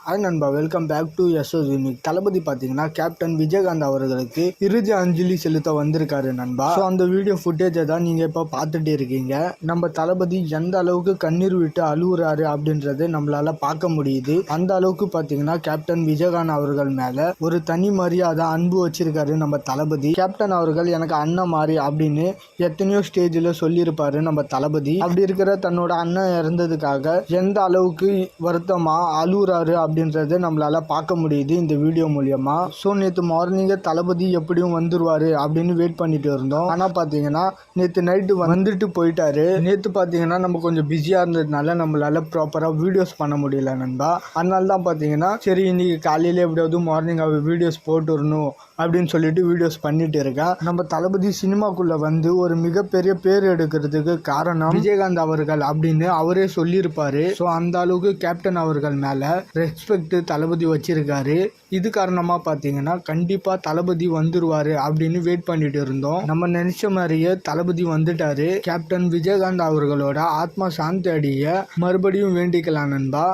Hi நண்பா, welcome back to SS unique. தளபதி பார்த்தீங்கன்னா கேப்டன் விஜயகாந்த் அவர்களுக்கு இறுதி அஞ்சலி செலுத்த வந்திருக்காரு நண்பா. ஸோ அந்த வீடியோ ஃபுட்டேஜை தான் நீங்கள் இப்போ பார்த்துட்டு இருக்கீங்க. நம்ம தளபதி எந்த அளவுக்கு கண்ணீர் விட்டு அழுகுறாரு அப்படின்றது நம்மளால பார்க்க முடியுது. அந்த அளவுக்கு பார்த்தீங்கன்னா கேப்டன் விஜயகாந்த் அவர்கள் மேலே ஒரு தனி மரியாதை அன்பு வச்சிருக்காரு நம்ம தளபதி. கேப்டன் அவர்கள் எனக்கு அண்ணன் மாதிரி அப்படின்னு எத்தனையோ ஸ்டேஜில் சொல்லியிருப்பாரு நம்ம தளபதி. அப்படி இருக்கிற தன்னோட அண்ணன் இறந்ததுக்காக எந்த அளவுக்கு வருத்தமா அழுகுறாரு அப்படின்றத நம்மளால பார்க்க முடியுது இந்த வீடியோ மூலியமா. ஸோ நேற்று மார்னிங்கே தளபதி எப்படியும் வந்துருவாரு அப்படின்னு வெயிட் பண்ணிட்டு இருந்தோம். ஆனால் பார்த்தீங்கன்னா நேற்று நைட்டு வந்துட்டு போயிட்டாரு. நேற்று பார்த்தீங்கன்னா நம்ம கொஞ்சம் பிஸியாக இருந்ததுனால நம்மளால ப்ராப்பராக வீடியோஸ் பண்ண முடியல நண்பா. அதனால தான் பார்த்தீங்கன்னா சரி இன்னைக்கு காலையில் எப்படியாவது மார்னிங் வீடியோஸ் போட்டுடணும் அப்படின்னு சொல்லிட்டு வீடியோஸ் பண்ணிட்டு இருக்கேன். நம்ம தளபதி சினிமாக்குள்ள வந்து ஒரு மிகப்பெரிய பேர் எடுக்கிறதுக்கு காரணம் விஜயகாந்த் அவர்கள் அப்படின்னு அவரே சொல்லியிருப்பாரு. ஸோ அந்த அளவுக்கு கேப்டன் அவர்கள் மேல ரெஸ்பெக்ட் தளபதி வச்சிருக்காரு. இது காரணமா பார்த்தீங்கன்னா கண்டிப்பா தளபதி வந்துருவாரு அப்படின்னு வெயிட் பண்ணிட்டு இருந்தோம். நம்ம நினைச்ச மாதிரியே தளபதி வந்துட்டாரு. கேப்டன் விஜயகாந்த் அவர்களோட ஆத்மா சாந்தி அடைய மறுபடியும் வேண்டிக்கலாம் நண்பா.